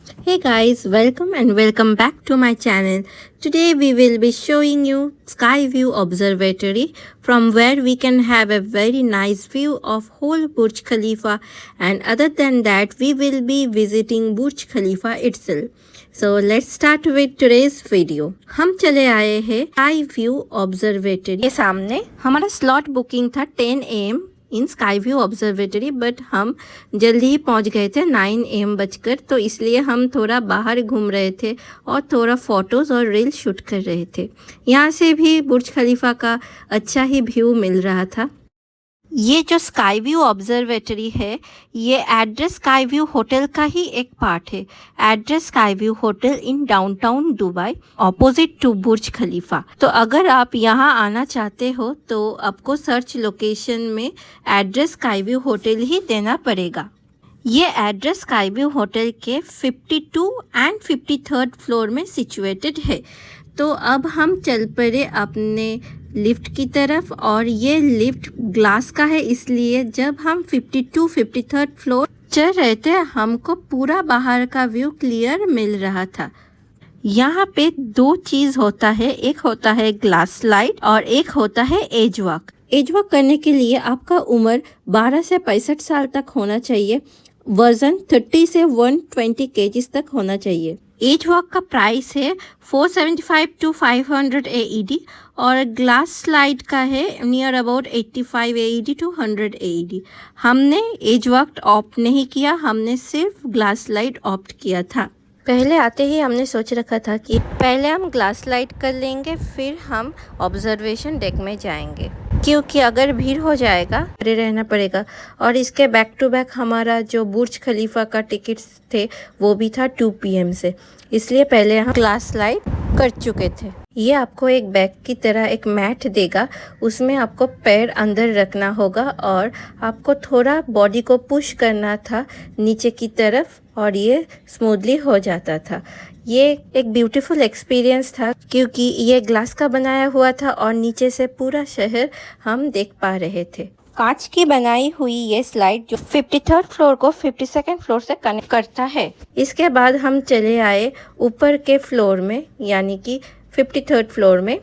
Hey guys, welcome and welcome back to my channel. Today we will be showing you Skyview Observatory from where we can have a very nice view of whole Burj Khalifa, and other than that we will be visiting Burj Khalifa itself. So let's start with today's video. हम चले आए हैं Skyview Observatory के सामने. हमारा slot booking था 10 AM in sky view observatory, but हम जल्दी ही पहुंच गए थे 9 AM बजकर, तो इसलिए हम थोड़ा बाहर घूम रहे थे और थोड़ा फ़ोटोज़ और रील शूट कर रहे थे. यहाँ से भी बुर्ज खलीफा का अच्छा ही व्यू मिल रहा था. ये जो स्काई व्यू ऑब्जर्वेटरी है ये एड्रेस स्काई व्यू होटल का ही एक पार्ट है. Address sky view hotel in downtown Dubai opposite to Burj Khalifa. तो अगर आप यहाँ आना चाहते हो तो आपको सर्च लोकेशन में एड्रेस स्काई व्यू होटल ही देना पड़ेगा. ये एड्रेस स्काई व्यू होटल के 52 एंड 53rd फ्लोर में सिचुएटेड है. तो अब हम चल पड़े अपने लिफ्ट की तरफ, और ये लिफ्ट ग्लास का है, इसलिए जब हम 52 53rd फ्लोर चढ़ रहे थे हमको पूरा बाहर का व्यू क्लियर मिल रहा था. यहाँ पे दो चीज़ होता है, एक होता है ग्लास स्लाइड और एक होता है एज वॉक. एज वॉक करने के लिए आपका उम्र 12 से 65 साल तक होना चाहिए. वज़न 30 से 120 kg तक होना चाहिए. एज वॉक का प्राइस है 475 to 500 AED और ग्लास स्लाइड का है near about 85 AED to 100 AED. हमने एज वॉक ऑप्ट नहीं किया, हमने सिर्फ ग्लास स्लाइड ऑप्ट किया था. पहले आते ही हमने सोच रखा था कि पहले हम ग्लास स्लाइड कर लेंगे, फिर हम ऑब्जर्वेशन डेक में जाएंगे, क्योंकि अगर भीड़ हो जाएगा खड़े रहना पड़ेगा. और इसके बैक टू बैक हमारा जो बुर्ज खलीफा का टिकट्स थे वो भी था 2 PM से, इसलिए पहले हम ग्लास स्लाइड कर चुके थे. ये आपको एक बैग की तरह एक मैट देगा, उसमें आपको पैर अंदर रखना होगा और आपको थोड़ा बॉडी को पुश करना था नीचे की तरफ और ये स्मूथली हो जाता था. ये एक ब्यूटीफुल एक्सपीरियंस था क्योंकि ये ग्लास का बनाया हुआ था और नीचे से पूरा शहर हम देख पा रहे थे. कांच की बनाई हुई ये स्लाइड जो 53rd फ्लोर को 52nd फ्लोर से कनेक्ट करता है. इसके बाद हम चले आए ऊपर के फ्लोर में, यानी कि 53rd फ्लोर में.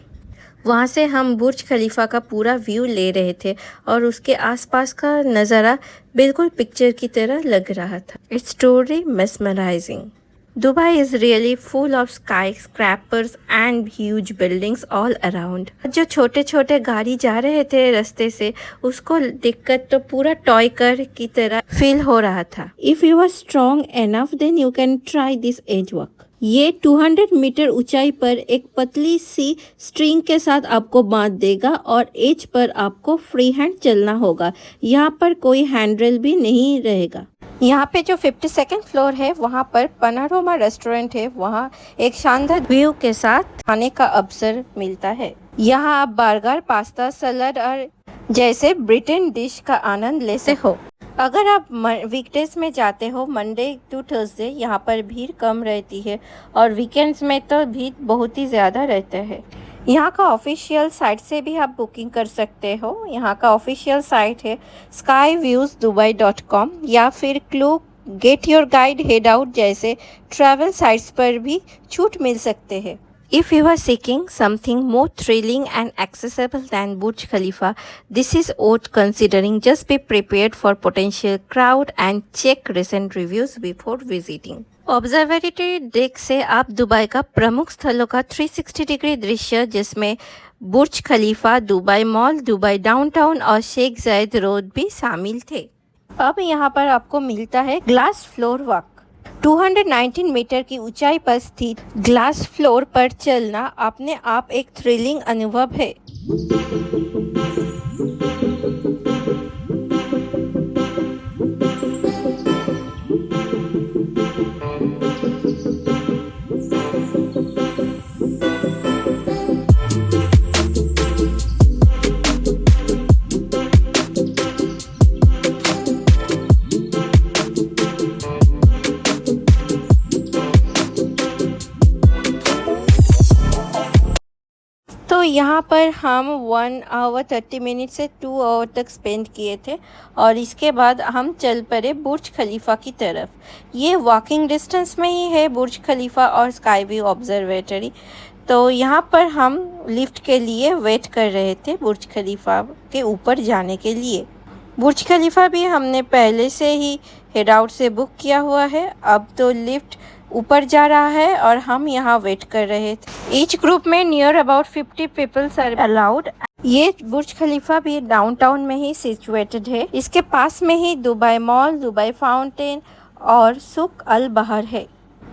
वहाँ से हम बुर्ज खलीफा का पूरा व्यू ले रहे थे और उसके आसपास का नज़ारा बिल्कुल पिक्चर की तरह लग रहा था. It's truly mesmerizing. Dubai is really full of skyscrapers and huge buildings all around. जो छोटे छोटे गाड़ी जा रहे थे रास्ते से उसको देखकर तो पूरा टॉय कार की तरह फील हो रहा था. If you are strong enough then you can try this edge walk. ये 200 मीटर ऊंचाई पर एक पतली सी स्ट्रिंग के साथ आपको बांध देगा और एज पर आपको फ्री हैंड चलना होगा. यहाँ पर कोई हैंडरेल भी नहीं रहेगा. यहाँ पे जो 52nd फ्लोर है वहाँ पर पनारोमा रेस्टोरेंट है, वहाँ एक शानदार व्यू के साथ खाने का अवसर मिलता है. यहाँ आप बर्गर, पास्ता, सलाद और जैसे ब्रिटेन डिश का आनंद ले सकते हो. अगर आप वीकडेज में जाते हो मंडे टू थर्सडे यहाँ पर भीड़ कम रहती है और वीकेंड्स में तो भीड़ बहुत ही ज़्यादा रहता है. यहाँ का ऑफिशियल साइट से भी आप बुकिंग कर सकते हो. यहाँ का ऑफिशियल साइट है skyviewsdubai.com या फिर clue, get your guide, head out जैसे ट्रैवल साइट्स पर भी छूट मिल सकते हैं. If you are seeking something more thrilling and accessible than Burj Khalifa, this is worth considering. Just be prepared for potential crowd and check recent reviews before visiting. Observatory deck से आप Dubai का प्रमुख स्थलों का 360 degree दृश्य जिसमें बुर्ज खलीफा, Dubai mall, Dubai downtown और शेख जायद रोड भी शामिल थे. अब यहाँ पर आपको मिलता है ग्लास फ्लोर वॉक. 219 मीटर की ऊंचाई पर स्थित ग्लास फ्लोर पर चलना अपने आप एक थ्रिलिंग अनुभव है. तो यहाँ पर हम 1 आवर 30 मिनट से 2 आवर तक स्पेंड किए थे और इसके बाद हम चल पड़े बुर्ज खलीफा की तरफ। ये वॉकिंग डिस्टेंस में ही है बुर्ज खलीफा और स्काई व्यू ऑब्जर्वेटरी। तो यहाँ पर हम लिफ्ट के लिए वेट कर रहे थे बुर्ज खलीफा के ऊपर जाने के लिए। बुर्ज खलीफा भी हमने पहले से ही हेड आउट से बुक किया हुआ है। अब तो लिफ्ट ऊपर जा रहा है और हम यहाँ वेट कर रहे थे। ईच ग्रुप में near about 50 peoples are allowed. ये बुर्ज खलीफा भी डाउनटाउन में ही सिचुएटेड है। इसके पास में ही दुबई मॉल, दुबई फाउंटेन और सुक अल बहर है।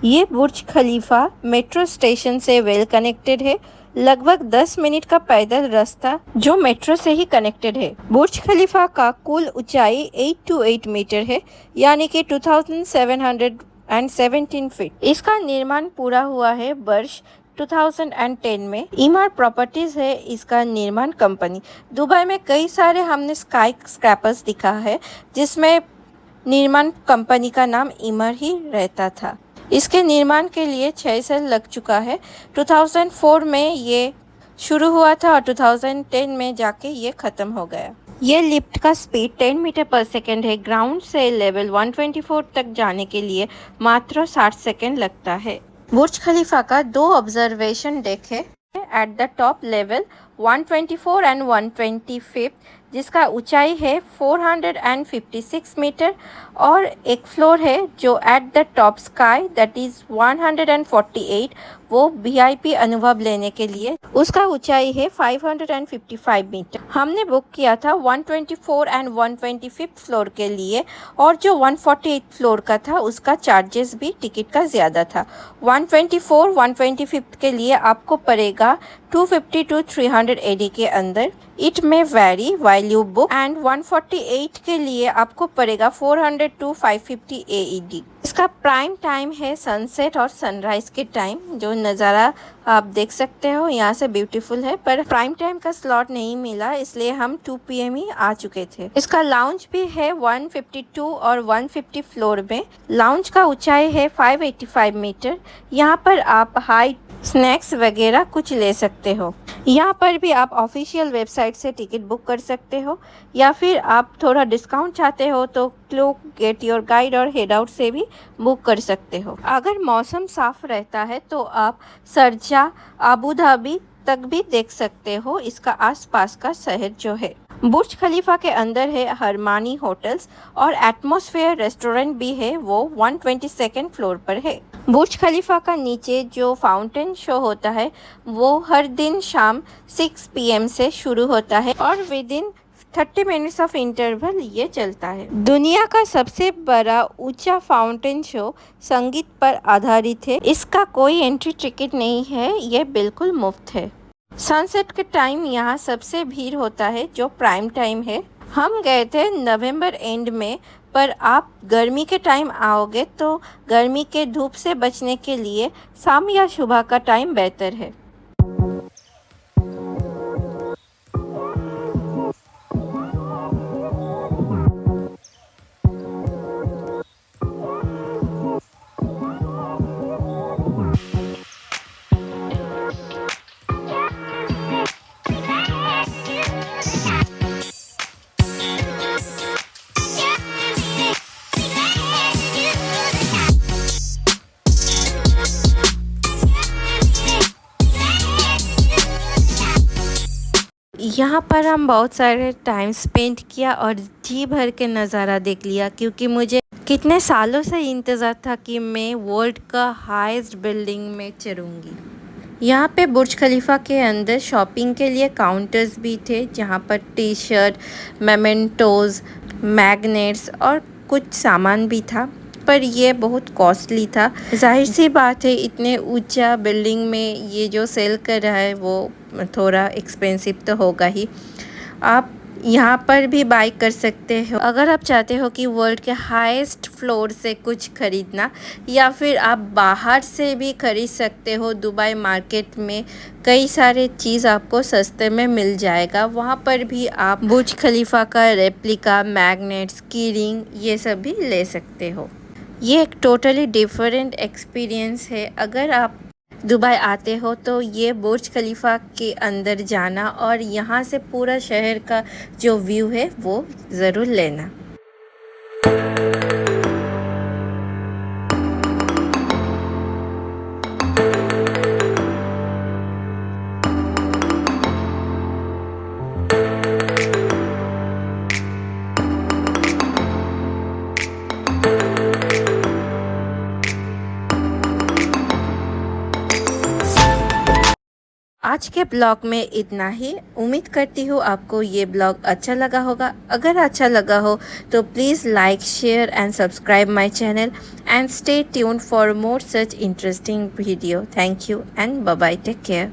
ये बुर्ज खलीफा मेट्रो स्टेशन से वेल कनेक्टेड है। लगभग 10 मिनट का पैदल रास्ता जो मेट्रो से ही कनेक्टेड है। बुर्ज खलीफा का कुल ऊंचाई 828 मीटर है, यानी कि 2717 फीट। इसका निर्माण पूरा हुआ है वर्ष 2010 में। ईमार प्रॉपर्टीज है इसका निर्माण कंपनी। दुबई में कई सारे हमने स्काई स्क्रैपर्स दिखा है जिसमें निर्माण कंपनी का नाम ईमार ही रहता था। इसके निर्माण के लिए 6 साल लग चुका है। 2004 में ये शुरू हुआ था और 2010 में जाके ये ख़त्म हो गया। ये लिफ्ट का स्पीड 10 मीटर पर सेकेंड है। ग्राउंड से लेवल 124 तक जाने के लिए मात्र 60 सेकेंड लगता है। बुर्ज खलीफा का 2 ऑब्जर्वेशन डेक है at the top level 124 and 125, जिसका ऊंचाई है 456 मीटर, और एक फ्लोर है जो at the top sky that is 148, वो वीआईपी अनुभव लेने के लिए। उसका ऊंचाई है 555 मीटर। हमने बुक किया था 124 एंड 125 फ्लोर के लिए, और जो 148 फ्लोर का था उसका चार्जेस भी टिकट का ज़्यादा था। 124 125 के लिए आपको पड़ेगा 250 to 300 AD के अंदर। इट में very while you book. And 148 के लिए आपको पड़ेगा 400 to 550 AED। इसका प्राइम टाइम है सनसेट और सनराइज के टाइम। जो नज़ारा आप देख सकते हो यहाँ से ब्यूटीफुल है, पर प्राइम टाइम का स्लॉट नहीं मिला इसलिए हम 2 PM ही आ चुके थे। इसका लाउंज भी है 152 और 150 फ्लोर में। लाउंज का ऊंचाई है 585 मीटर। यहाँ पर आप हाइट स्नैक्स वगैरह कुछ ले सकते हो। यहाँ पर भी आप ऑफिशियल वेबसाइट से टिकट बुक कर सकते हो, या फिर आप थोड़ा डिस्काउंट चाहते हो तो क्लोक, गेट योर गाइड और हेड आउट से भी बुक कर सकते हो। अगर मौसम साफ रहता है तो आप शारजा, अबू धाबी तक भी देख सकते हो, इसका आसपास का शहर जो है। बुर्ज खलीफा के अंदर है हरमानी होटल्स और एटमॉस्फेयर रेस्टोरेंट भी है, वो 122nd फ्लोर पर है। बुर्ज खलीफा का नीचे जो फाउंटेन शो होता है वो हर दिन शाम 6 PM से शुरू होता है और with in 30 minutes of interval ये चलता है। दुनिया का सबसे बड़ा ऊंचा फाउंटेन शो संगीत पर आधारित है। इसका कोई एंट्री टिकट नहीं है, ये बिल्कुल मुफ्त है। सनसेट के टाइम यहाँ सबसे भीड़ होता है जो प्राइम टाइम है। हम गए थे नवंबर एंड में, पर आप गर्मी के टाइम आओगे तो गर्मी के धूप से बचने के लिए शाम या सुबह का टाइम बेहतर है। यहाँ पर हम बहुत सारे टाइम स्पेंड किया और जी भर के नज़ारा देख लिया, क्योंकि मुझे कितने सालों से इंतज़ार था कि मैं वर्ल्ड का हाईएस्ट बिल्डिंग में चढ़ूँगी। यहाँ पे बुर्ज खलीफा के अंदर शॉपिंग के लिए काउंटर्स भी थे, जहाँ पर टी शर्ट, मेमेंटोज़, मैग्नेट्स और कुछ सामान भी था, पर ये बहुत कॉस्टली था। जाहिर सी बात है इतने ऊंचा बिल्डिंग में ये जो सेल कर रहा है वो थोड़ा एक्सपेंसिव तो होगा ही। आप यहाँ पर भी बाई कर सकते हो अगर आप चाहते हो कि वर्ल्ड के हाईएस्ट फ्लोर से कुछ खरीदना, या फिर आप बाहर से भी खरीद सकते हो। दुबई मार्केट में कई सारे चीज़ आपको सस्ते में मिल जाएगा। वहाँ पर भी आप बुर्ज खलीफा का रेप्लिका, मैग्नेट्स, की रिंग ये सब भी ले सकते हो। ये एक टोटली डिफरेंट एक्सपीरियंस है। अगर आप दुबई आते हो तो ये बुर्ज खलीफा के अंदर जाना और यहाँ से पूरा शहर का जो व्यू है वो ज़रूर लेना। आज के ब्लॉग में इतना ही। उम्मीद करती हूँ आपको ये ब्लॉग अच्छा लगा होगा। अगर अच्छा लगा हो तो please like, share and subscribe my channel and stay tuned for more such interesting video. Thank you and bye bye, take care.